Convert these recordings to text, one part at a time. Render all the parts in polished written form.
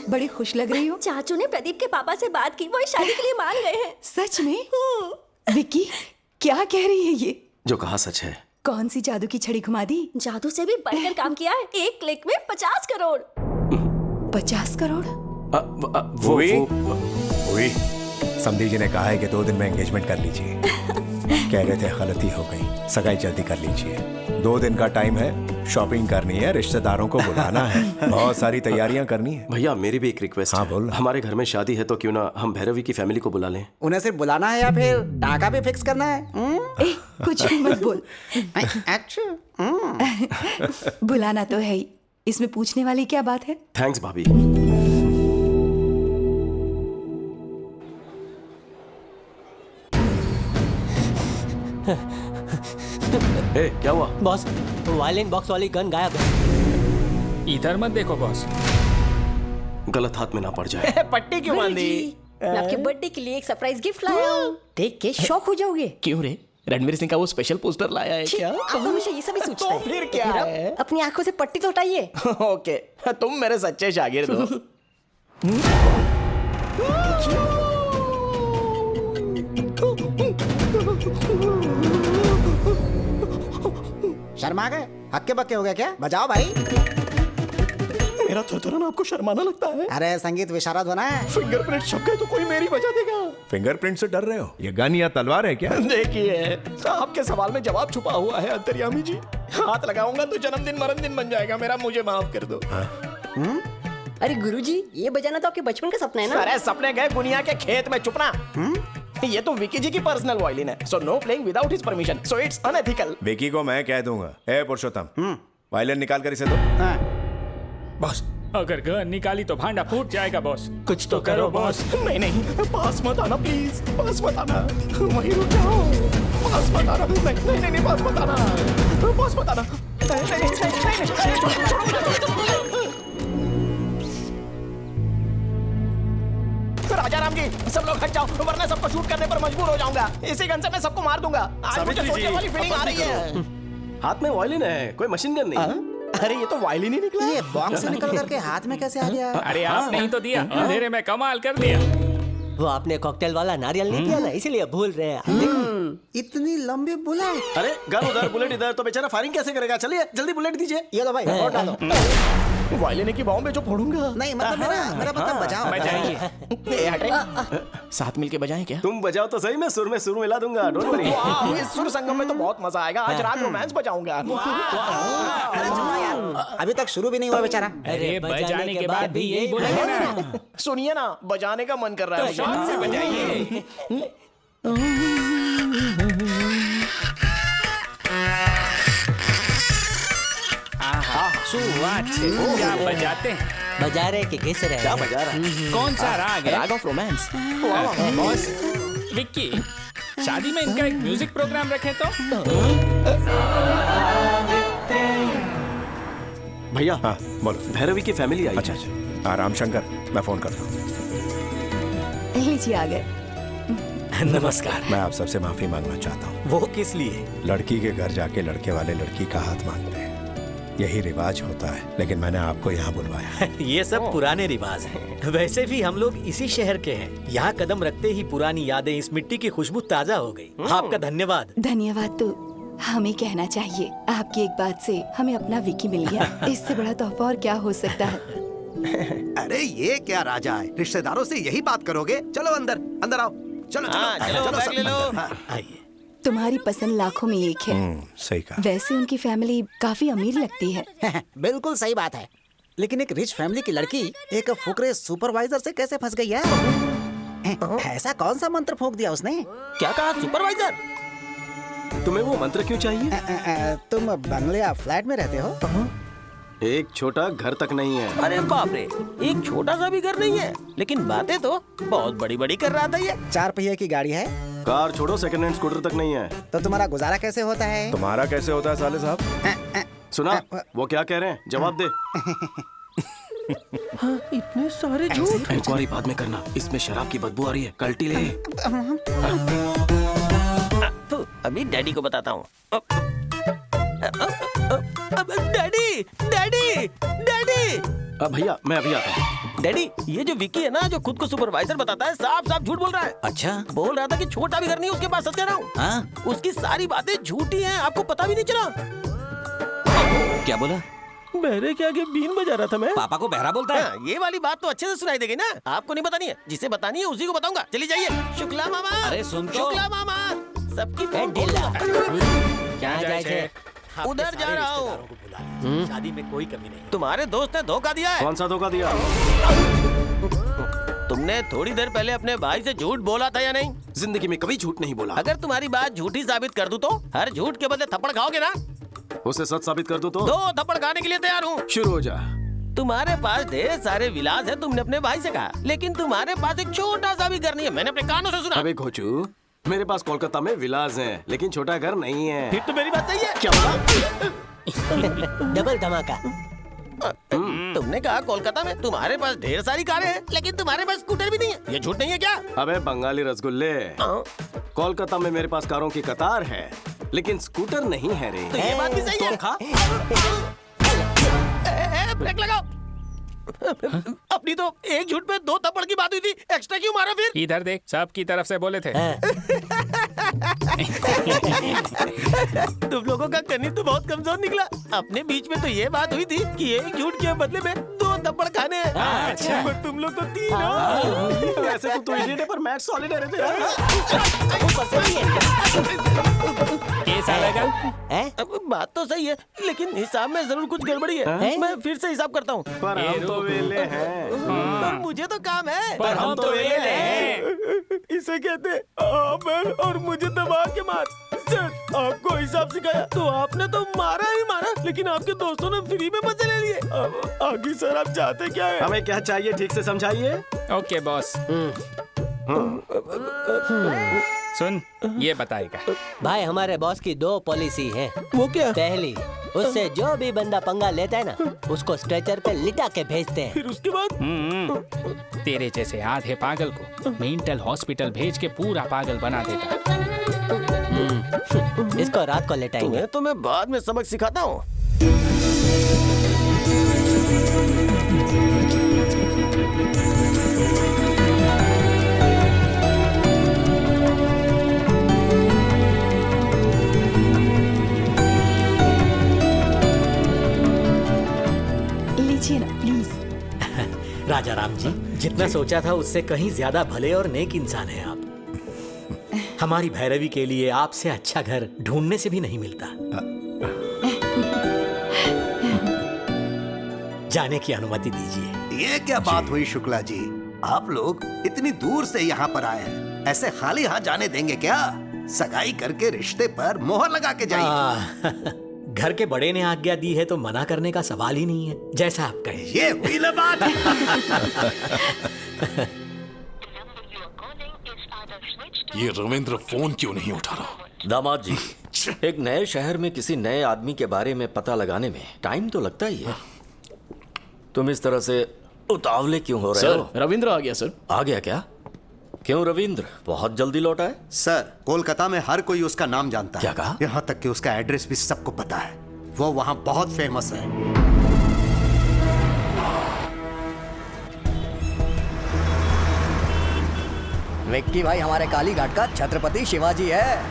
बड़ी खुश लग रही हो। चाचू ने प्रदीप के पापा से बात की, वो इस शादी के लिए मान गए हैं। सच में? विक्की क्या कह रही है ये? जो कहा सच है। कौन सी जादू की छड़ी घुमा दी? जादू से भी बढ़कर काम किया है। एक क्लिक में 50 करोड़। 50 करोड़? वही समधी जी ने कहा है कि 2 दिन में एंगेजमेंट कर लीजिए। कह रहे थे गलती हो गई, सगाई जल्दी कर लीजिए। 2 दिन का टाइम है, शॉपिंग करनी है, रिश्तेदारों को बुलाना है, बहुत सारी तैयारियां करनी है। भैया मेरी भी एक रिक्वेस्ट है। बोल। हमारे घर में शादी है तो क्यों ना हम भैरवी की फैमिली को बुला लें। उन्हें सिर्फ बुलाना है या फिर टाका भी फिक्स करना है? ए, कुछ भी मत बोल। बुलाना तो है ही, इसमें पूछने वाली क्या बात है? थैंक्स भाभी। ए, क्या हुआ? बॉस, वायलिन बॉक्स वाली गन गायब है। इधर मत देखो बॉस, गलत हाथ में ना पड़ जाए। पट्टी क्यों बांधी? मैं आपके बर्थडे के लिए एक सरप्राइज गिफ्ट लाया हूँ, देख के शॉक हो जाओगे। क्यों रे? रणवीर सिंह का वो स्पेशल पोस्टर लाया है क्या? आप हमेशा ये सभी सोचते हैं। फिर क्या है? अपनी आंखों से पट्टी तो हटाइए। ओके, तुम मेरे सच्चे शागिर्द हो। शर्मा गए? हक्के बक्के हो गए क्या? बजाओ भाई। मेरा थरथराना आपको शर्माना लगता है? अरे संगीत विशारद होना है। फिंगरप्रिंट छप गए तो कोई मेरी बजा देगा। फिंगरप्रिंट से डर रहे हो? ये गन या तलवार है क्या? देखिए, आपके सवाल में जवाब छुपा हुआ है अंतर्यामी जी। हाथ लगाऊंगा तो जन्मदिन मरणदिन बन जाएगा मेरा, मुझे माफ कर दो। अरे गुरुजी, ये बजाना तो आपके बचपन का सपना है ना? अरे सपने गए गुनिया के खेत में, चुपना। ये तो विकी जी की पर्सनल वायलिन है, so know playing without his permission, so it's unethical. Vicky को मैं कह दूंगा। ए पुरुषोत्तम, वायलिन निकाल कर इसे दो। बॉस अगर गन निकाली तो भांडा फूट जाएगा बॉस, कुछ तो करो बॉस। नहीं नहीं, पास मत आना प्लीज, पास मत आना, वहीं रुक जाओ। पास मत आना, नहीं नहीं नहीं, पास मत आना, पास मत आना। राजा राम जी, सब लोग हट जाओ, वरना सबको शूट करने पर मजबूर हो जाऊंगा। इसी गन से मैं सबको मार दूंगा। आज मुझे सोचने वाली फीलिंग आ रही है। हाथ में वायलिन है, कोई मशीन गन नहीं। अरे ये तो वायलिन ही निकला। ये बॉक्स से निकल करके हाथ में कैसे आ गया? अरे आपने ही तो दिया, अंधेरे में कमाल कर दिया। वो आपने कॉकटेल वाला नारियल नहीं दिया ना, इसीलिए भूल रहे हैं। देखो इतनी लंबी बुलेट। अरे गन उधर, बुलेट इधर, तो बेचारा फायरिंग कैसे करेगा? चलिए जल्दी बुलेट दीजिए। ये लो भाई, और डालो। वायलिन की बॉम्ब में जो फोड़ूंगा। नहीं मतलब मेरा मतलब बजाओ। बजाइए। साथ मिलके बजाएं क्या? तुम बजाओ तो सही, मैं सुर में सुर मिला दूंगा, डोंट वरी। वाह, इस सुर संगम में तो बहुत मजा आएगा। आज रात रोमांस बजाऊंगा। अरे सुनो यार, अभी तक शुरू भी नहीं हुआ बेचारा। अरे बजाने के बाद भी यही बोलेंगे ना। सुनिए ना, बजाने का मन कर रहा है। शान से बजाइए। क्या बजाते हैं? बजा रहे कि घिस रहे? क्या बजा रहा है? कौन सा राग है? राग ऑफ रोमांस। बॉस विक्की, शादी में इनका एक म्यूजिक प्रोग्राम रखे तो? भैया हाँ बोलो। भैरवी की फैमिली आई। अच्छा अच्छा, राम शंकर, मैं फोन करता हूँ। लीजिए आ गए। नमस्कार। मैं आप सबसे माफी मांगना चाहता हूँ। वो किस लिए? लड़की के घर जाके लड़के वाले लड़की का हाथ मांगते हैं, यही रिवाज होता है, लेकिन मैंने आपको यहाँ बुलवाया है। ये सब पुराने रिवाज हैं। वैसे भी हम लोग इसी शहर के हैं। यहाँ कदम रखते ही पुरानी यादें, इस मिट्टी की खुशबू ताजा हो गई। आपका धन्यवाद। धन्यवाद तो हमें कहना चाहिए। आपकी एक बात से हमें अपना विकी मिल गया, इससे बड़ा तोहफा और क्या हो सकता है? अरे ये क्या राजा है, रिश्तेदारों से यही बात करोगे? चलो अंदर, अंदर आओ। चलो चलो बैग ले लो। आइए। तुम्हारी पसंद लाखों में एक है। सही कहा। वैसे उनकी फैमिली काफी अमीर लगती है। बिल्कुल सही बात है, लेकिन एक रिच फैमिली की लड़की एक फुकरे सुपरवाइजर से कैसे फंस गई है? ऐसा कौन सा मंत्र फूंक दिया उसने? क्या कहा? सुपरवाइजर? तुम्हें वो मंत्र क्यों चाहिए? तुम बंगले या फ्लैट में रहते हो? एक छोटा घर तक नहीं है। अरे बाप रे, एक छोटा सा भी घर नहीं है, लेकिन बातें तो बहुत बड़ी बड़ी कर रहा था ये। 4 पहिए की गाड़ी है? कार छोड़ो, सेकंड हैंड स्कूटर तक नहीं है। तो तुम्हारा गुजारा कैसे होता है? तुम्हारा कैसे होता है साले साहब? सुना वो क्या कह रहे हैं, जवाब दे। हाँ, इतने सारे झूठ। इंक्वायरी बाद में करना, इसमें शराब की बदबू आ रही है, कल्टी ले। तो अभी डैडी को बताता हूँ। Daddy daddy daddy. भैया मैं अभी आता हूँ। डैडी, ये जो विकी है ना, जो खुद को सुपरवाइजर बताता है, साफ साफ झूठ बोल रहा है। अच्छा, बोल रहा था कि छोटा भी घर नहीं उसके पास, सच कह रहा हूँ। हाँ? उसकी सारी बातें झूठी हैं, आपको पता भी नहीं चला। क्या बोला? बहरे के आगे बीन बजा रहा था मैं। पापा को बहरा बोलता है? हाँ, ये वाली बात तो अच्छे से सुनाई देगी ना। आपको नहीं बतानी है, जिसे बतानी है उसी को बताऊंगा। चलिए जाइए। शुक्ला मामा। अरे सुन तो। शुक्ला मामा, सबकी क्या जाए थे? उधर जा रहा हूँ। शादी में कोई कमी नहीं। तुम्हारे दोस्त ने धोखा दिया है। कौन सा धोखा दिया? तुमने थोड़ी देर पहले अपने भाई से झूठ बोला था या नहीं? जिंदगी में कभी झूठ नहीं बोला। अगर तुम्हारी बात झूठी साबित कर दूं तो हर झूठ के बदले थप्पड़ खाओगे ना? उसे सच साबित कर दो तो 2 थप्पड़ खाने के लिए तैयार हूँ। शुरू हो जा। तुम्हारे पास ढेर सारे विलास है, तुमने अपने भाई से कहा, लेकिन तुम्हारे पास एक छोटा सा भी घर नहीं है। मैंने अपने कानों से सुना। अबे घोचू, मेरे पास कोलकाता में विलास हैं, लेकिन छोटा घर नहीं है। फिर तो मेरी बात सही है। क्या बोला? डबल धमाका। तुमने कहा कोलकाता में तुम्हारे पास ढेर सारी कारें हैं, लेकिन तुम्हारे पास स्कूटर भी नहीं है। ये झूठ नहीं है क्या? अबे बंगाली रसगुल्ले, कोलकाता में मेरे पास कारों की कतार है, लेकिन स्कूटर नहीं है रे। तो ये बात भी सही है। ब्रेक लगाओ। अपनी तो एक झूठ पे 2 थप्पड़ की बात हुई थी, एक्स्ट्रा क्यों मारा फिर? इधर देख, सबकी तरफ से बोले थे। तुम लोगों का गणित तो बहुत कमजोर निकला। अपने बीच में तो ये बात हुई थी कि एक झूठ के बदले में 2 थप्पड़ खाने हैं। अच्छा। पर तुम लोग तो 3 हो। ऐसे तो इडियट है, पर मैथ्स सॉलिड है रे तेरा। केस आएगा? अब बात तो सही है, लेकिन हिसाब में जरूर कुछ गड़बड़ी है। मैं फिर से हिसाब करता हूँ। पर हम तो वेले हैं। पर मुझे तो काम है। पर हम तो वेले हैं। इसे कहते हैं आमर और मुझे दबा के मार। सर, आपको हिसाब सिखाया तो आपने तो मारा ही मारा, लेकिन आपके दोस्तों ने फ्री में मजे ले लिए। अब आगे सर आप चाहते क्या है? हमें क्या चाहिए, ठीक से समझाइए। Okay boss. सुन, ये बताएगा। भाई हमारे बॉस की 2 पॉलिसी है। वो क्या? पहली, उससे जो भी बंदा पंगा लेता है ना, उसको स्ट्रेचर पे लिटा के भेजते हैं। फिर उसके बाद तेरे जैसे आधे पागल को मेंटल हॉस्पिटल भेज के पूरा पागल बना देगा। इसको रात को लेटाएंगे। तुम्हें तो मैं बाद में सबक सिखाता हूँ। लीजिए ना प्लीज। राजा राम जी, जितना सोचा था उससे कहीं ज्यादा भले और नेक इंसान है आप। हमारी भैरवी के लिए आपसे अच्छा घर ढूंढने से भी नहीं मिलता। जाने की अनुमति दीजिए। ये क्या बात हुई शुक्ला जी? आप लोग इतनी दूर से यहाँ पर आए हैं, ऐसे खाली हाथ जाने देंगे क्या? सगाई करके रिश्ते पर मोहर लगा के जाइए। घर के बड़े ने आज्ञा दी है तो मना करने का सवाल ही नहीं है, जैसा आप कहें। ये हुई ना बात। ये रविंद्र फोन क्यों नहीं उठा रहा? दामाद जी, एक नए शहर में किसी नए आदमी के बारे में पता लगाने में टाइम तो लगता ही है। तुम इस तरह से उतावले क्यों हो रहे हो? रविंद्र आ गया सर। आ गया क्या? क्यों रविंद्र बहुत जल्दी लौटा है? सर, कोलकाता में हर कोई उसका नाम जानता है। क्या कहा? यहाँ तक कि उसका एड्रेस भी सबको पता है। वो वहाँ बहुत फेमस है। विक्की भाई हमारे काली घाट का छत्रपति शिवाजी है।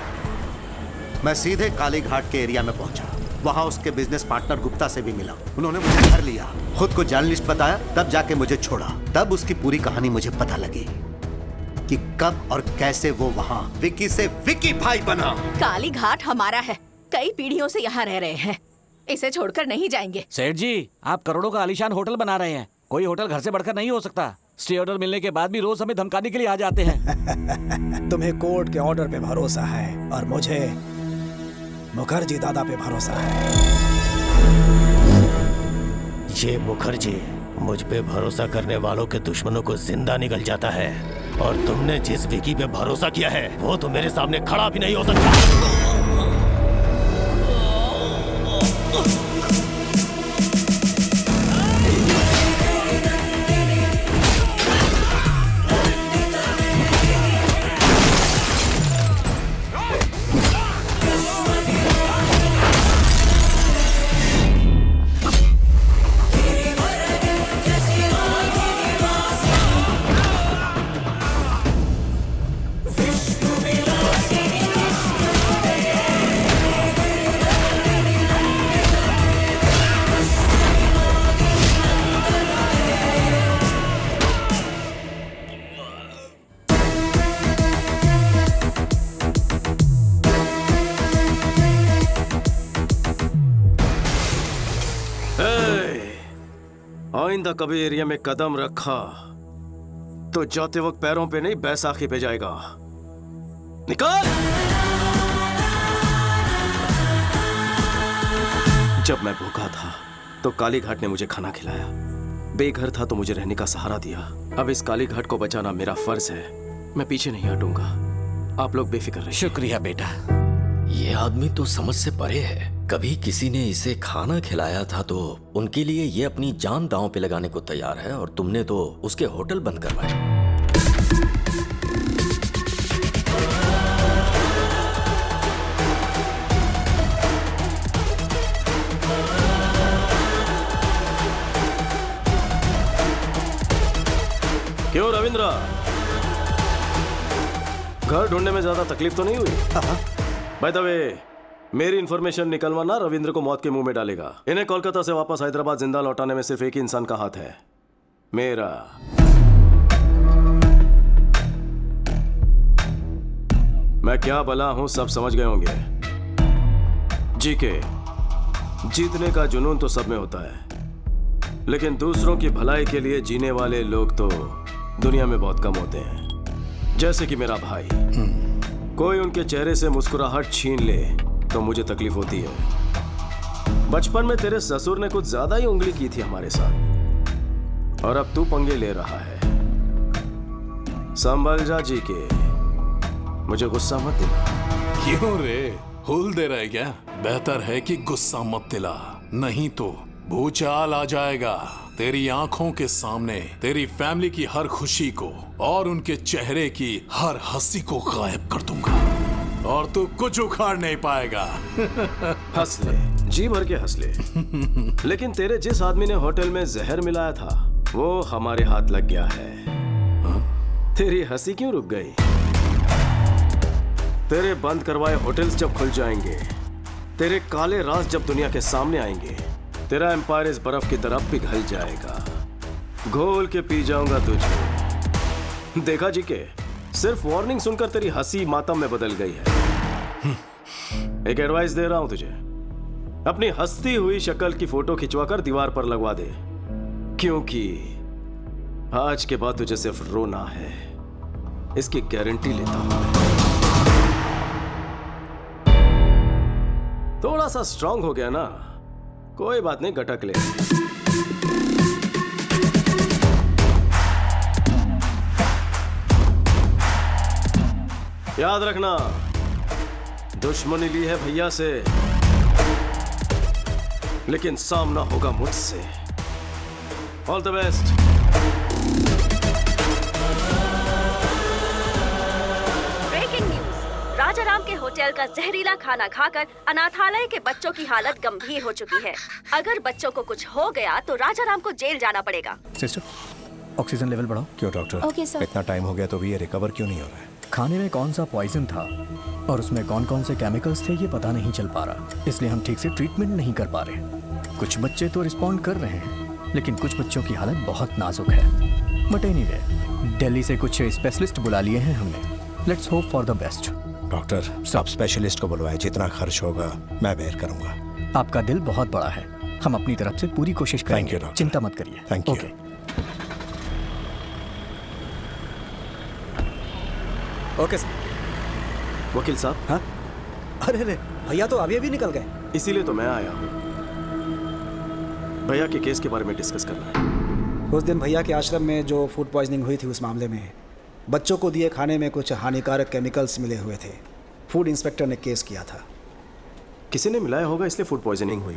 मैं सीधे काली घाट के एरिया में पहुंचा। वहाँ उसके बिजनेस पार्टनर गुप्ता से भी मिला। उन्होंने मुझे घर लिया, खुद को जर्नलिस्ट बताया, तब जाके मुझे छोड़ा। तब उसकी पूरी कहानी मुझे पता लगी कि कब और कैसे वो वहाँ विक्की से विक्की भाई बना। काली घाट हमारा है, कई पीढ़ियों से यहाँ रह रहे हैं, इसे छोड़कर नहीं जाएंगे। सेठ जी, आप करोड़ों का आलीशान होटल बना रहे हैं, कोई होटल घर से बढ़कर नहीं हो सकता। स्टे ऑर्डर मिलने के बाद भी रोज हमें धमकाने के लिए आ जाते हैं। तुम्हें कोर्ट के ऑर्डर पे भरोसा है और मुझे मुखर्जी दादा पे भरोसा है। ये मुखर्जी मुझ पे भरोसा करने वालों के दुश्मनों को जिंदा निकल जाता है, और तुमने जिस विकी पे भरोसा किया है वो तो मेरे सामने खड़ा भी नहीं हो सकता। आइंदा कभी एरिया में कदम रखा तो जाते वक्त पैरों पे नहीं बैसाखी पे जाएगा। निकाल। जब मैं भूखा था तो काली घाट ने मुझे खाना खिलाया, बेघर था तो मुझे रहने का सहारा दिया। अब इस काली घाट को बचाना मेरा फर्ज है, मैं पीछे नहीं हटूंगा। आप लोग बेफिक्र रहिए। शुक्रिया बेटा। ये आदमी तो समझ से परे है। कभी किसी ने इसे खाना खिलाया था तो उनके लिए ये अपनी जान दांव पे लगाने को तैयार है, और तुमने तो उसके होटल बंद करवाए। क्यों रविंद्र, घर ढूंढने में ज्यादा तकलीफ तो नहीं हुई? बाय द वे, मेरी इंफॉर्मेशन निकलवाना रविंद्र को मौत के मुंह में डालेगा। इन्हें कोलकाता से वापस हैदराबाद जिंदा लौटाने में सिर्फ एक ही इंसान का हाथ है, मेरा। मैं क्या भला हूं सब समझ गए होंगे। जीके, जीतने का जुनून तो सब में होता है, लेकिन दूसरों की भलाई के लिए जीने वाले लोग तो दुनिया में बहुत कम होते हैं। जैसे कि मेरा भाई, कोई उनके चेहरे से मुस्कुराहट छीन ले तो मुझे तकलीफ होती है। बचपन में तेरे ससुर ने कुछ ज्यादा ही उंगली की थी हमारे साथ, और अब तू पंगे ले रहा है। संभल जा जी के, मुझे गुस्सा मत दिला। क्यों रे, हुल दे रहा है क्या? बेहतर है कि गुस्सा मत दिला, नहीं तो भूचाल आ जाएगा। तेरी आंखों के सामने तेरी फैमिली की हर खुशी को और उनके चेहरे की हर हंसी को गायब कर दूंगा, और तू कुछ उखाड़ नहीं पाएगा। हंस ले, जी भर के हंस ले। लेकिन तेरे जिस आदमी ने होटल में जहर मिलाया था वो हमारे हाथ लग गया है। तेरी हंसी क्यों रुक गई? तेरे बंद करवाए होटल्स जब खुल जाएंगे, तेरे काले राज जब दुनिया के सामने आएंगे, तेरा एम्पायर इस बर्फ की तरफ पिघल जाएगा। घोल के पी जाऊंगा तुझे। देखा जी के, सिर्फ वार्निंग सुनकर तेरी हंसी मातम में बदल गई है। एक एडवाइस दे रहा हूं तुझे, अपनी हंसती हुई शक्ल की फोटो खिंचवाकर दीवार पर लगवा दे, क्योंकि आज के बाद तुझे सिर्फ रोना है, इसकी गारंटी लेता हूं। थोड़ा सा स्ट्रांग हो गया ना, कोई बात नहीं, गटक ले। याद रखना, दुश्मनी ली है भैया से, लेकिन सामना होगा मुझसे। All the best. Breaking news, Rajaram के होटल का जहरीला खाना खाकर अनाथालय के बच्चों की हालत गंभीर हो चुकी है। अगर बच्चों को कुछ हो गया तो राजाराम को जेल जाना पड़ेगा। सिस्टर, ऑक्सीजन लेवल बढ़ाओ। क्यों डॉक्टर? Okay sir. इतना टाइम हो गया तो भी ये रिकवर क्यों नहीं हो रहा है? खाने में कौन सा पॉइजन था और उसमें कौन कौन से केमिकल्स थे ये पता नहीं चल पा रहा, इसलिए हम ठीक से ट्रीटमेंट नहीं कर पा रहे। कुछ बच्चे तो रिस्पॉन्ड कर रहे हैं, लेकिन कुछ बच्चों की हालत बहुत नाजुक है। बट एनीवे, दिल्ली से कुछ स्पेशलिस्ट बुला लिए हैं हमने। Let's hope for the best. Doctor, सब स्पेशलिस्ट को बुलवाए, जितना खर्च होगा मैं बेयर करूंगा। आपका दिल बहुत बड़ा है, हम अपनी तरफ से पूरी कोशिश करेंगे। Thank you doctor. चिंता मत करिए। Thank you. Okay sir. वकील साहब। हाँ? अरे अरे, भैया तो अभी अभी निकल गए। इसीलिए तो मैं आया हूँ, भैया के केस के बारे में डिस्कस करना है। उस दिन भैया के आश्रम में जो फूड पॉइजनिंग हुई थी, उस मामले में बच्चों को दिए खाने में कुछ हानिकारक केमिकल्स मिले हुए थे। फूड इंस्पेक्टर ने केस किया था। किसी ने मिलाया होगा, इसलिए फूड पॉइजनिंग हुई।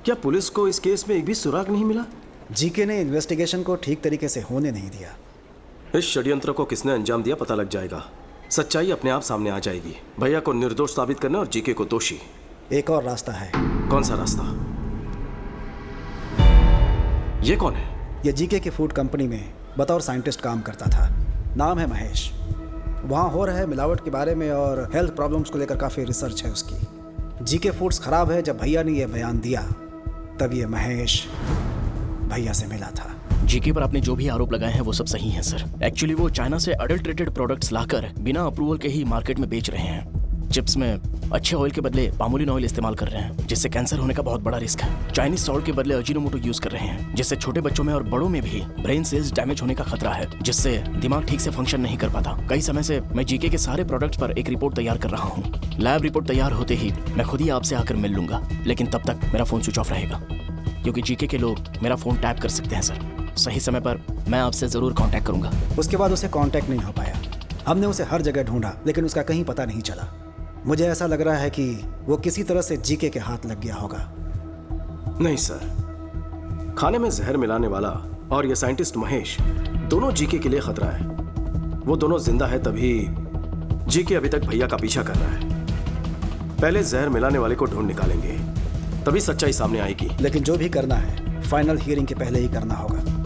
क्या पुलिस को इस केस में एक भी सुराग नहीं मिला? जीके ने इन्वेस्टिगेशन को ठीक तरीके से होने नहीं दिया। इस षड्यंत्र को किसने अंजाम दिया पता लग जाएगा, सच्चाई अपने आप सामने आ जाएगी। भैया को निर्दोष साबित करना और जीके को दोषी। एक और रास्ता है। कौन सा रास्ता? ये कौन है? ये जीके की फूड कंपनी में बतौर साइंटिस्ट काम करता था। नाम है महेश। वहाँ हो रहा है मिलावट के बारे में और हेल्थ प्रॉब्लम्स को लेकर काफ़ी रिसर्च है उसकी। जीके फूड्स खराब है। जब भैया ने यह बयान दिया तब ये महेश भैया से मिला था। जीके पर आपने जो भी आरोप लगाए हैं वो सब सही हैं सर। एक्चुअली वो चाइना से अडल्ट्रेटेड प्रोडक्ट्स लाकर बिना अप्रूवल के ही मार्केट में बेच रहे हैं। चिप्स में अच्छे ऑयल के बदले पामोलिन ऑयल इस्तेमाल कर रहे हैं, जिससे कैंसर होने का बहुत बड़ा रिस्क है। चाइनीज सॉल्ट के बदले अजीनोमोटो यूज कर रहे हैं, जिससे छोटे बच्चों में और बड़ों में भी ब्रेन सेल्स डैमेज होने का खतरा है, जिससे दिमाग ठीक से फंक्शन नहीं कर पाता। कई समय से मैं जीके के सारे प्रोडक्ट्स पर एक रिपोर्ट तैयार कर रहा हूँ। लैब रिपोर्ट तैयार होते ही मैं खुद ही आपसे आकर मिल लूंगा, लेकिन तब तक मेरा फोन स्विच ऑफ रहेगा, क्योंकि जीके के लोग मेरा फोन टैप कर सकते हैं सर। सही समय पर मैं आपसे जरूर कांटेक्ट करूंगा। उसके बाद उसे कांटेक्ट नहीं हो पाया। हमने उसे हर जगह ढूंढा, लेकिन उसका कहीं पता नहीं चला। मुझे ऐसा लग रहा है कि वो किसी तरह से जीके के हाथ लग गया होगा। नहीं सर, खाने में जहर मिलाने वाला और ये साइंटिस्ट महेश दोनों जीके के लिए खतरा है। वो दोनों जिंदा है तभी जीके अभी तक भैया का पीछा कर रहा है। पहले जहर मिलाने वाले को ढूंढ निकालेंगे, तभी सच्चाई सामने आएगी। लेकिन जो भी करना है फाइनल हियरिंग के पहले ही करना होगा।